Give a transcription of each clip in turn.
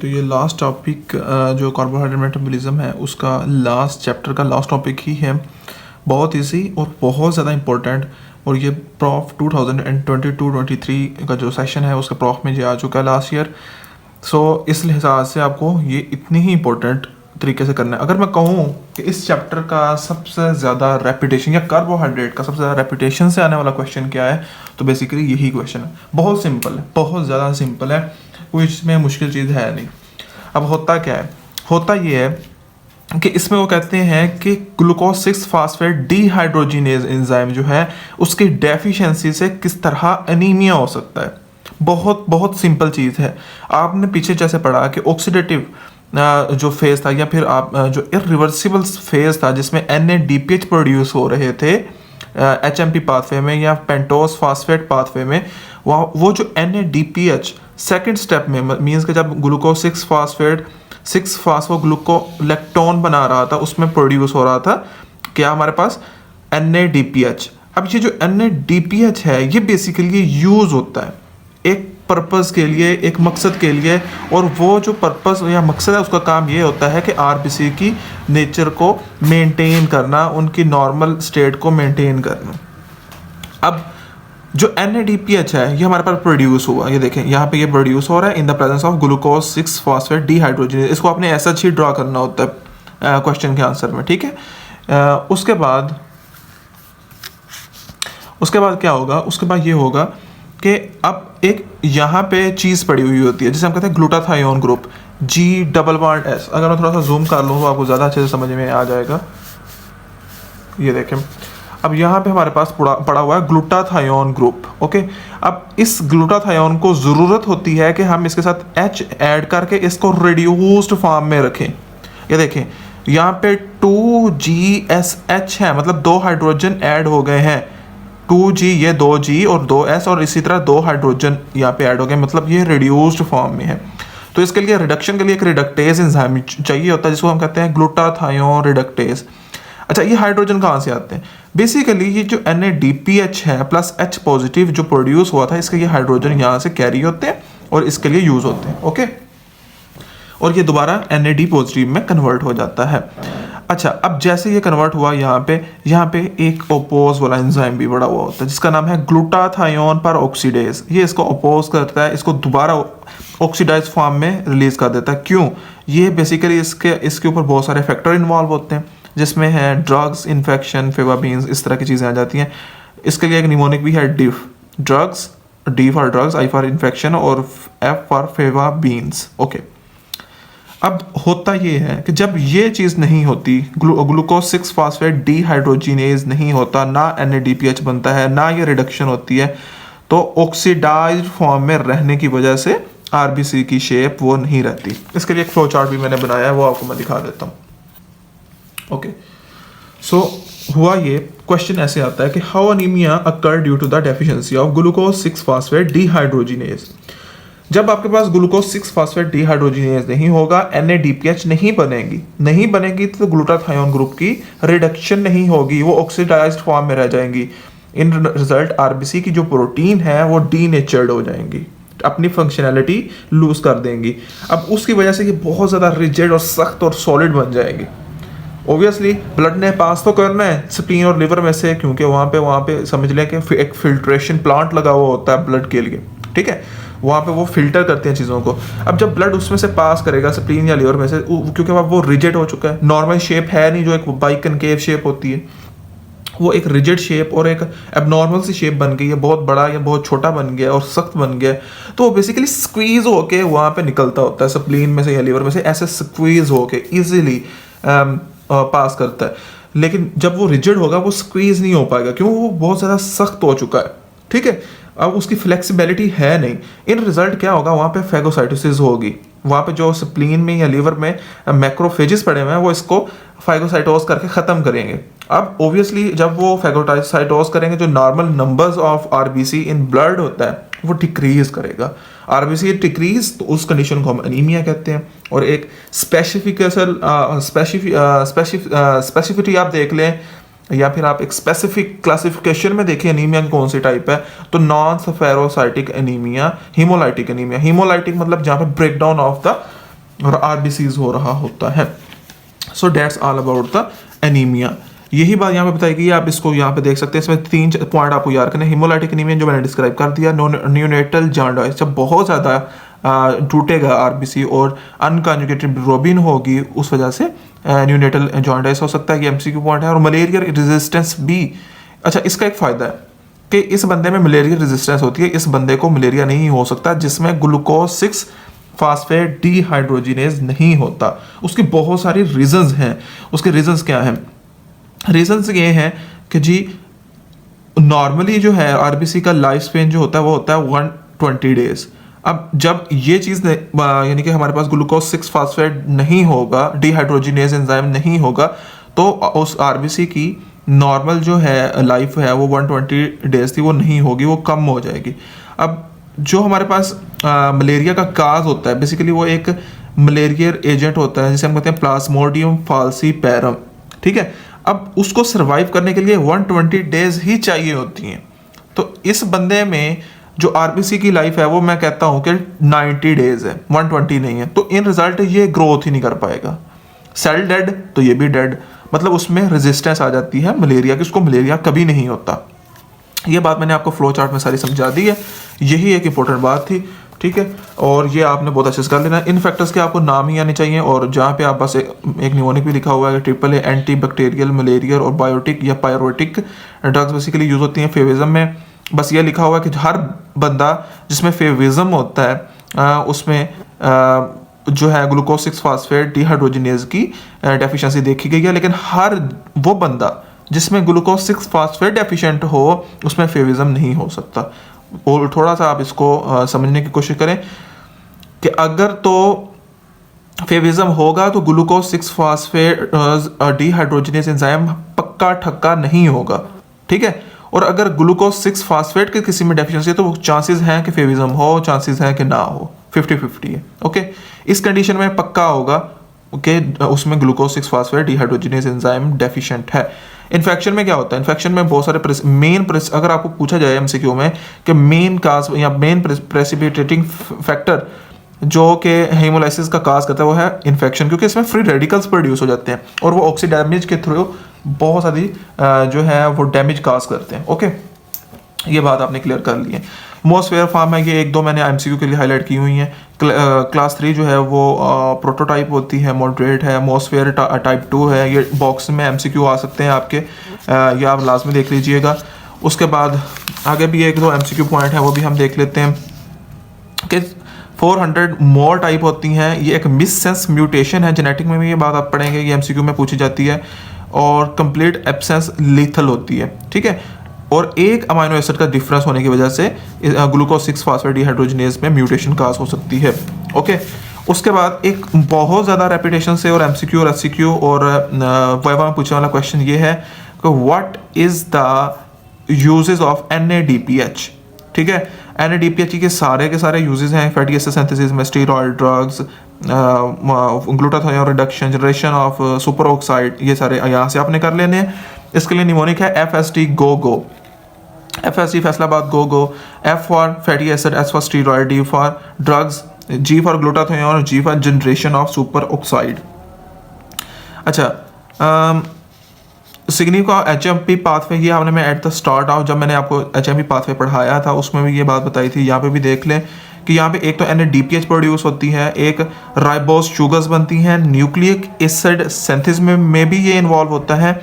तो ये last topic जो कार्बोहाइड्रेट मेटाबॉलिज्म है उसका लास्ट चैप्टर का लास्ट टॉपिक ही है। बहुत इजी और बहुत ज़्यादा इम्पोर्टेंट। और ये प्रॉफ 2022-23 का जो सेशन है उसका प्रॉफ में ये आ चुका है लास्ट ईयर। सो इस लिहाज से आपको ये इतनी ही इम्पोर्टेंट तरीके से करना है। अगर मैं कहूँ कि इस चैप्टर का सबसे ज़्यादा रेपिटेशन या कार्बोहाइड्रेट का सबसे ज़्यादा रेपिटेशन से आने वाला क्वेश्चन क्या है, तो बेसिकली यही क्वेश्चन है। बहुत सिंपल है, बहुत ज़्यादा सिंपल है, कोई इसमें मुश्किल चीज़ है नहीं। अब होता क्या है, होता ये है कि इसमें वो कहते हैं कि ग्लूकोज 6 फास्फेट डीहाइड्रोजिनेज एंजाइम जो है उसकी डेफिशिएंसी से किस तरह एनीमिया हो सकता है। बहुत बहुत सिंपल चीज़ है। आपने पीछे जैसे पढ़ा कि ऑक्सीडेटिव जो फेज था या फिर आप जो इरिवर्सिबल फेज था जिसमें NADPH प्रोड्यूस हो रहे थे HMP पाथवे में या पेंटोस फास्फेट पाथवे में, वो जो NADPH सेकेंड स्टेप में मीन्स कि जब ग्लूकोज 6 फास्फेट 6 फास्फोग्लूकोलेक्टोन बना रहा था उसमें प्रोड्यूस हो रहा था क्या हमारे पास NADPH। अब ये जो NADPH है ये बेसिकली यूज़ होता है एक पर्पस के लिए, एक मकसद के लिए, और वो जो पर्पस या मकसद है उसका काम ये होता है कि RBC की नेचर को मेंटेन करना, उनकी नॉर्मल स्टेट को मेंटेन करना। अब जो NADPH है ये हमारे पास प्रोड्यूस हुआ, ये देखें यहाँ पे ये प्रोड्यूस हो रहा है in the presence of glucose 6 phosphate dehydrogenase. इसको आपने ऐसा ही ड्रॉ करना होता है क्वेश्चन के आंसर में, ठीक है। उसके बाद क्या होगा, उसके बाद ये होगा कि अब एक यहाँ पे चीज़ पड़ी हुई होती है जिसे हम कहते हैं ग्लूटाथायोन ग्रुप G+S। अगर मैं थोड़ा सा जूम कर लूँ तो आपको ज़्यादा अच्छे से समझ में आ जाएगा। ये देखें, अब यहाँ पे हमारे पास पड़ा हुआ है ग्लूटाथायोन ग्रुप। ओके, अब इस ग्लूटाथायोन को ज़रूरत होती है कि हम इसके साथ H ऐड करके इसको रिड्यूस्ड फॉर्म में रखें। ये देखें यहाँ पे 2GSH है, मतलब 2 हाइड्रोजन ऐड हो गए हैं। 2G ये 2G और 2S और इसी तरह 2 हाइड्रोजन यहाँ पे ऐड हो गए, मतलब ये रिड्यूस्ड फॉर्म में है। तो इसके लिए रिडक्शन के लिए एक रिडक्टेज एंजाइम चाहिए होता है जिसको हम कहते हैं ग्लूटाथायोन रिडक्टेज। अच्छा, ये हाइड्रोजन कहाँ से आते हैं? बेसिकली ये जो NADPH है प्लस H पॉजिटिव जो प्रोड्यूस हुआ था इसके ये हाइड्रोजन यहाँ से कैरी होते हैं और इसके लिए यूज होते हैं। ओके, और ये दोबारा NAD पॉजिटिव में कन्वर्ट हो जाता है। अच्छा, अब जैसे ये कन्वर्ट हुआ यहाँ पे एक ओपोज वाला एंजाइम भी बड़ा हुआ होता है जिसका नाम है ग्लूटाथायोन पर ऑक्सीडेज। ये इसको अपोज करता है, इसको दोबारा ऑक्सीडाइज फॉर्म में रिलीज कर देता है। क्यों? ये बेसिकली इसके ऊपर बहुत सारे फैक्टर इन्वॉल्व होते हैं जिसमें है ड्रग्स, इन्फेक्शन, फेवाबीन्स, इस तरह की चीज़ें आ जाती हैं। इसके लिए एक निमोनिक भी है DIF, drugs, D for drugs, I for infection और F फॉर फेवाबीन्स। ओके, अब होता ये है कि जब ये चीज़ नहीं होती, ग्लूकोज 6 फास्फेट डीहाइड्रोजिनेज नहीं होता, ना NADPH बनता है, ना ये रिडक्शन होती है, तो ऑक्सीडाइज्ड फॉर्म में रहने की वजह से RBC की शेप वो नहीं रहती। इसके लिए एक फ्लो चार्ट भी मैंने बनाया है, वो आपको मैं दिखा देता हूँ। ओके, सो हुआ ये क्वेश्चन ऐसे आता है कि how anaemia occur due to the deficiency of glucose 6 phosphate dehydrogenase. जब आपके पास ग्लूकोज 6 फास्फेट डीहाइड्रोजिनेज नहीं होगा, NADPH नहीं बनेगी तो ग्लूटाथायोन ग्रुप की रिडक्शन नहीं होगी, वो ऑक्सीडाइज्ड फॉर्म में रह जाएंगी। इन रिजल्ट RBC की जो प्रोटीन है वो डीनेचर्ड हो जाएंगी, अपनी फंक्शनैलिटी लूज कर देंगी। अब उसकी वजह से ये बहुत ज़्यादा रिजिड और सख्त और सॉलिड बन जाएंगी। ऑब्वियसली ब्लड ने पास तो करना है स्प्लीन और लिवर में से, क्योंकि वहाँ पे समझ लें कि एक फिल्ट्रेशन प्लांट लगा हुआ होता है ब्लड के लिए, ठीक है। वहाँ पे वो फिल्टर करते हैं चीज़ों को। अब जब ब्लड उसमें से पास करेगा स्प्लीन या लिवर में से, क्योंकि अब वो रिजिड हो चुका है, नॉर्मल शेप है नहीं जो एक बाइकनकेव शेप होती है, वो एक रिजिड शेप और एक एबनॉर्मल सी शेप बन गई है, बहुत बड़ा या बहुत छोटा बन गया और सख्त बन गया। तो वो बेसिकली स्क्वीज होके वहाँ पे निकलता होता है स्प्लीन में से या लिवर में से, ऐसे स्क्वीज होके ईजिली पास करता है। लेकिन जब वो रिजिड होगा वो स्क्वीज नहीं हो पाएगा, क्यों? वो बहुत ज़्यादा सख्त हो चुका है, ठीक है। अब उसकी फ्लेक्सिबिलिटी है नहीं। इन रिजल्ट क्या होगा, वहाँ पे फैगोसाइटोसिस होगी। वहाँ पे जो स्प्लीन में या लिवर में मैक्रोफेजेस पड़े हुए हैं वो इसको फैगोसाइटोज करके ख़त्म करेंगे। अब ओब्वियसली जब वो फैगोसाइटोज करेंगे, जो normal numbers of RBC in blood होता है वो डिक्रीज करेगा। RBC डिक्रीज, तो उस कंडीशन को हम एनीमिया कहते हैं। और एक स्पेसिफिसिटी आप देख लें या फिर आप एक स्पेसिफिक क्लासिफिकेशन में देखिए एनीमिया की कौन सी टाइप है, तो non spherocytic anaemia, haemolytic anaemia. Haemolytic मतलब जहाँ पे ब्रेकडाउन ऑफ द और आरबीसीज हो रहा होता है। So that's all about the anaemia. यही बात यहाँ पे बताई गई है, आप इसको यहाँ पे देख सकते हैं। इसमें 3 पॉइंट आपको याद करने, हिमोलाइटिक एनीमिया जो मैंने डिस्क्राइब कर दिया, न्यूनेटल जॉन्डिस जब बहुत ज़्यादा टूटेगा आरबीसी और अनकॉन्जुगेटेड बिलिरुबिन होगी, उस वजह से न्यूनेटल जॉन्डिस हो सकता है। ये एमसीक्यू पॉइंट है। और मलेरिया रेजिस्टेंस भी, अच्छा इसका एक फ़ायदा है कि इस बंदे में मलेरिया रेजिस्टेंस होती है, इस बंदे को मलेरिया नहीं हो सकता जिसमें ग्लूकोज 6 फास्फेट डिहाइड्रोजिनेज नहीं होता। उसकी बहुत सारी रीजंस हैं। उसके रीजंस क्या हैं? रीजंस ये हैं कि जी नॉर्मली जो है आरबीसी का लाइफ स्पेन जो होता है वो होता है 120 डेज। अब जब ये चीज़ यानी कि हमारे पास ग्लूकोज 6 फास्फेट नहीं होगा, डिहाइड्रोजिनेज एंजाइम नहीं होगा, तो उस आरबीसी की नॉर्मल जो है लाइफ है वो 120 डेज थी, वो नहीं होगी, वो कम हो जाएगी। अब जो हमारे पास मलेरिया का काज होता है, बेसिकली वो एक मलेरियर एजेंट होता है जिसे हम कहते हैं प्लाज्मोडियम फाल्सीपैरम, ठीक है। अब उसको सर्वाइव करने के लिए 120 डेज ही चाहिए होती हैं। तो इस बंदे में जो आरबीसी की लाइफ है वो मैं कहता हूँ कि 90 डेज है, 120 नहीं है। तो इन रिजल्ट ये ग्रोथ ही नहीं कर पाएगा। सेल डेड तो ये भी डेड, मतलब उसमें रेजिस्टेंस आ जाती है मलेरिया की, उसको मलेरिया कभी नहीं होता। ये बात मैंने आपको फ्लो चार्ट में सारी समझा दी है। यही एक इंपॉर्टेंट बात थी, ठीक है। और ये आपने बहुत अच्छे से कर लेना। इन फैक्टर्स के आपको नाम ही आने चाहिए, और जहाँ पे आप बस एक निमोनिक भी लिखा हुआ है, ट्रिपल ए एंटी बैक्टीरियल मलेरियर और बायोटिक या पायरोटिक ड्रग्स बेसिकली यूज़ होती हैं फेविज्म में। बस ये लिखा हुआ है कि हर बंदा जिसमें फेविज्म होता है उसमें जो है ग्लूकोज 6 फास्फेट डिहाइड्रोजिनेज की डेफिशिएंसी देखी गई है, लेकिन हर वो बंदा जिसमें ग्लूकोज 6 फास्फेट डेफिशिएंट हो उसमें फेविज्म नहीं हो सकता। और थोड़ा सा आप इसको समझने की कोशिश करें कि अगर तो फेविज्म होगा तो ग्लूकोज 6 फास्फेट डिहाइड्रोजिनेज एंजाइम पक्का ठक्का नहीं होगा, ठीक है। और अगर ग्लूकोज 6 फास्फेट के किसी में डेफिशिएंसी है तो चांसेस हैं कि फेविज्म हो, चांसेस हैं कि ना हो, 50-50 है, ओके। इस कंडीशन में पक्का होगा कि उसमें glucose 6 phosphate dehydrogenase enzyme deficient है। इन्फेक्शन में क्या होता है? इन्फेक्शन में बहुत सारे अगर आपको पूछा जाए एमसीक्यू में कि मेन काज या मेन प्रेसिपिटेटिंग फैक्टर जो कि हेमोलाइसिस का काज करता है वो है इन्फेक्शन, क्योंकि इसमें फ्री रेडिकल्स प्रोड्यूस हो जाते हैं और वो ऑक्सीडैमेज के थ्रू बहुत सारी जो है वो डैमेज काज करते हैं, ओके। ये बात आपने क्लियर कर ली है। मोस्ट फेयर फॉर्म है ये 1-2 मैंने एमसीक्यू के लिए हाईलाइट की हुई हैं। क्लास 3 जो है वो प्रोटोटाइप होती है, मॉडरेट है। मोस्ट फेयर टाइप 2 है। ये बॉक्स में एमसीक्यू आ सकते हैं आपके, ये आप लाजमी देख लीजिएगा। उसके बाद आगे भी 1-2 एमसीक्यू पॉइंट है वो भी हम देख लेते हैं कि 400 मोर टाइप होती हैं। ये एक मिससेंस म्यूटेशन है, जेनेटिक में भी ये बात आप पढ़ेंगे, ये एमसीक्यू में पूछी जाती है। और कंप्लीट एब्सेंस लीथल होती है, ठीक है। और एक अमाइनो एसिड का डिफरेंस होने की वजह से ग्लूकोज 6 फास्फेट डिहाइड्रोजिनेज में म्यूटेशन काज हो सकती है, ओके। उसके बाद एक बहुत ज़्यादा रेपिटेशन से और एमसीक्यू और एससीक्यू और वाइवा में पूछने वाला क्वेश्चन ये है कि what is the uses of NADPH, ठीक है। NADPH के सारे यूजेस हैं फैटी एसिड सिंथेसिस में, steroid drugs, glutathione reduction, generation of super oxide, ये सारे यहाँ से आपने कर लेने हैं। इसके लिए निमोनिक है FST GO, FST Faisalabad GO, F for fatty acid, S for steroid, D for drugs, G for glutathione और G for generation of super oxide. अच्छा, सिग्निफ का HMP पाथवे, ये हमने मैं एट द स्टार्ट ऑफ जब मैंने आपको HMP पाथवे पढ़ाया था उसमें भी ये बात बताई थी। यहाँ पे भी देख लें कि यहाँ पे एक तो NADPH प्रोड्यूस होती है, एक राइबोस शुगर्स बनती हैं, न्यूक्लिक एसिड सिंथेसिस में भी ये इन्वॉल्व होता है,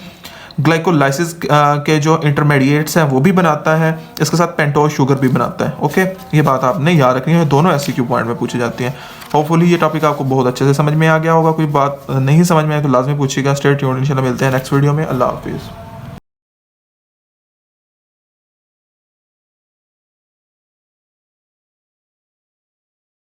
ग्लाइकोलाइसिस के जो इंटरमीडिएट्स हैं वो भी बनाता है, इसके साथ पेंटोज शुगर भी बनाता है, ओके। ये बात आपने याद रखनी है, दोनों एससीक्यू पॉइंट में पूछी जाती हैं। होपफुली ये टॉपिक आपको बहुत अच्छे से समझ में आ गया होगा। कोई बात नहीं समझ में आए तो लाजमी पूछिएगा। स्टे ट्यून्ड, इंशाल्लाह मिलते हैं नेक्स्ट वीडियो में। अल्लाह हाफिज़।